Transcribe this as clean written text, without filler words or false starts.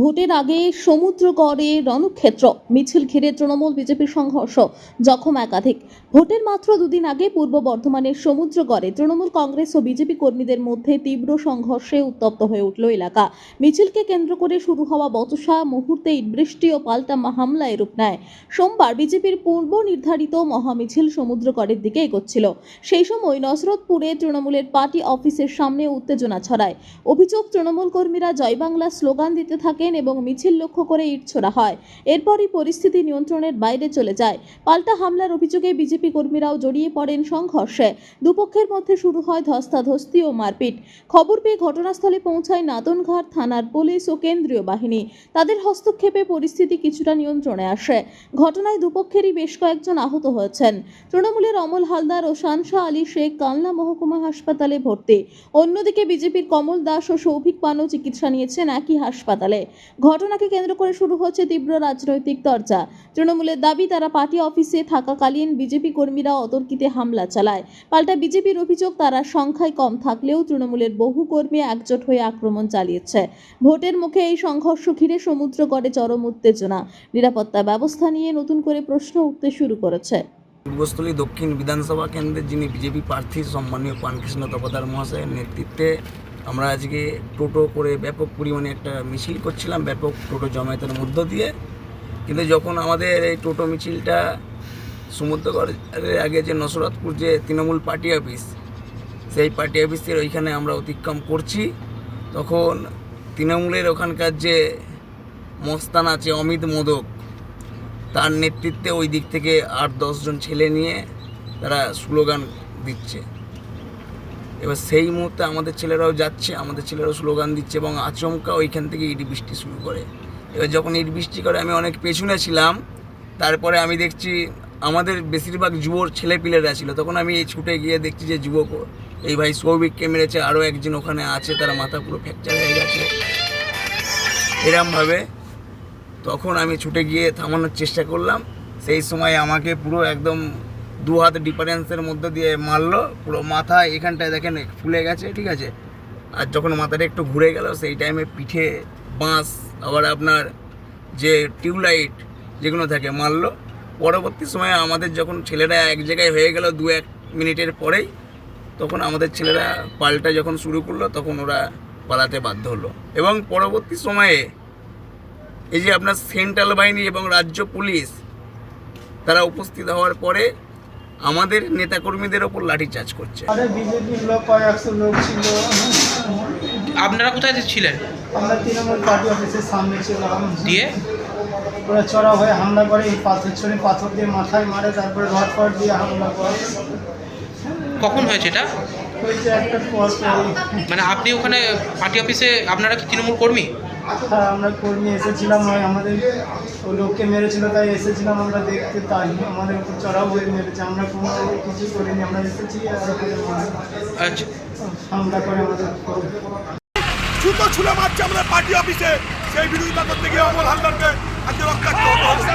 ভোটের আগে সমুদ্রগড়ে রণক্ষেত্র, মিছিল ঘিরে তৃণমূল বিজেপির সংঘর্ষ, জখম একাধিক। ভোটের মাত্র দুদিন আগে পূর্ব বর্ধমানের সমুদ্রগড়ে তৃণমূল কংগ্রেস ও বিজেপি কর্মীদের মধ্যে তীব্র সংঘর্ষে উত্তপ্ত হয়ে উঠল এলাকা। মিছিলকে কেন্দ্র করে শুরু হওয়া বচসা মুহূর্তে ইটবৃষ্টি ও পাল্টা হামলায় রূপ নেয়। সোমবার বিজেপির পূর্ব নির্ধারিত মহামিছিল সমুদ্রগড়ের দিকে এগোচ্ছিল। সেই সময় নসরতপুরে তৃণমূলের পার্টি অফিসের সামনে উত্তেজনা ছড়ায়। অভিযোগ, তৃণমূল কর্মীরা জয় বাংলা স্লোগান দিতে থাকেন এবং মিছিল লক্ষ্য করে ইট ছোড়া হয়। এরপরই পরিস্থিতি নিয়ন্ত্রণের বাইরে চলে যায়। পাল্টা হামলার অভিযোগে বিজেপি কর্মীরাও জড়িয়ে পড়েন সংঘর্ষে। দুপক্ষের মধ্যে শুরু হয় ধস্তাধস্তি ও মারপিট। খবর পেয়ে ঘটনাস্থলে পৌঁছায় নাদনঘাট থানার পুলিশ ও কেন্দ্রীয় বাহিনী। তাদের হস্তক্ষেপে পরিস্থিতি কিছুটা নিয়ন্ত্রণে আসে। ঘটনায় দুপক্ষেরই বেশ কয়েকজন আহত হয়েছেন। তৃণমূলের অমল হালদার ও শানশা আলী শেখ কালনা মহকুমা হাসপাতালে ভর্তি। অন্যদিকে বিজেপির কমল দাস ও সৌভিক পানও চিকিৎসা নিয়েছেন একই হাসপাতালে। ঘটনাকে কেন্দ্র করে শুরু হচ্ছে তীব্র রাজনৈতিক চর্চা। তৃণমূলের দাবি, তারা পার্টি অফিসে থাকাকালীন বিজেপি কর্মীরা অতর্কিতে হামলা চালায়। পাল্টা বিজেপির অভিযোগ, তারা সংখ্যায় কম থাকলেও তৃণমূলের বহু কর্মী একজোট হয়ে আক্রমণ চালিয়েছে। ভোটের মুখে এই সংঘর্ষ ঘিরে সমুদ্রগড়ে চরম উত্তেজনা। নিরাপত্তা ব্যবস্থা নিয়ে নতুন করে প্রশ্ন উঠতে শুরু করেছে। পূর্বস্থলী দক্ষিণ বিধানসভা কেন্দ্রের যিনি বিজেপি প্রার্থী সম্মানীয় পানকৃষ্ণ তপদার মহাশয়ের নেতৃত্বে আমরা আজকে টোটো করে ব্যাপক পরিমাণে একটা মিছিল করছিলাম, ব্যাপক টোটো জমায়েতের মধ্য দিয়ে। কিন্তু যখন আমাদের এই টোটো মিছিলটা সমুদ্রগড়ের আগে যে নসরতপুর যে তৃণমূল পার্টি অফিস, সেই পার্টি অফিসের ওইখানে আমরা অতিক্রম করছি, তখন তৃণমূলের ওখানকার যে মস্তান আছে অমিত মোদক, তার নেতৃত্বে ওই দিক থেকে 8-10 জন ছেলে নিয়ে তারা স্লোগান দিচ্ছে। এবার সেই মুহূর্তে আমাদের ছেলেরাও যাচ্ছে, আমাদের ছেলেরাও স্লোগান দিচ্ছে এবং আচমকা ওইখান থেকে ইট বৃষ্টি শুরু করে। এবার যখন ইট বৃষ্টি করে আমি অনেক পেছনে ছিলাম, তারপরে আমি দেখছি আমাদের বেশিরভাগ যুবর ছেলেপিলেরা ছিল। তখন আমি ছুটে গিয়ে দেখছি যে যুবক এই ভাই সৌভিককে মেরেছে, আরও একজন ওখানে আছে, তারা মাথা পুরো ফ্র্যাকচার হয়ে গেছে এরমভাবে। তখন আমি ছুটে গিয়ে থামানোর চেষ্টা করলাম। সেই সময় আমাকে পুরো একদম 2 হাত ডিফারেন্সের মধ্যে দিয়ে মারলো, পুরো মাথা এখানটায় দেখেন ফুলে গেছে, ঠিক আছে। আর যখন মাথাটা একটু ঘুরে গেল, সেই টাইমে পিঠে বাঁশ, আবার আপনার যে টিউবলাইট যেগুলো থাকে মারলো। পরবর্তী সময়ে আমাদের যখন ছেলেরা এক জায়গায় হয়ে গেল 2-1 মিনিটের পরেই, তখন আমাদের ছেলেরা পাল্টা যখন শুরু করলো, তখন ওরা পালাতে বাধ্য হলো। এবং পরবর্তী সময়ে এই যে আপনার সেন্ট্রাল বাহিনী এবং রাজ্য পুলিশ তারা উপস্থিত হওয়ার পরে আমাদের নেতাকর্মীদের ওপর লাঠিচার্জ করছে। বিজেপির লোক কয়েকশো লোক ছিল। আপনারা কোথায় ছিলেন? আমরা তৃণমূল পার্টি অফিসের সামনে ছিলাম। দিয়ে ওরা চড়া হয়ে হামলা করে, এই পাথর দিয়ে মাথায় মারে, তারপরে রড দিয়ে হামলা করে। কখন হয়েছে এটা? হয়েছে একটা পর। মানে আপনি ওখানে পার্টি অফিসে, আপনারা কি তৃণমূল কর্মী? হ্যাঁ, আমরা কর্মী এসেছিলাম, আমাদের ওই লোককে মেরেছিল, তাই এসেছিলাম আমরা দেখতে। তাই আমাদের উপর চড়াও হয়ে মেরেছে, আমরা কোনো কিছু করিনি, আমরা এসেছি আর আচ্ছা, হামলা করে আমাদের জুতো ছুলে মারছে আমাদের পার্টি অফিসে। সেই বিরোধিতা করতে গিয়ে অমল হালদারকে আজকে রক্ষা করতে হবে।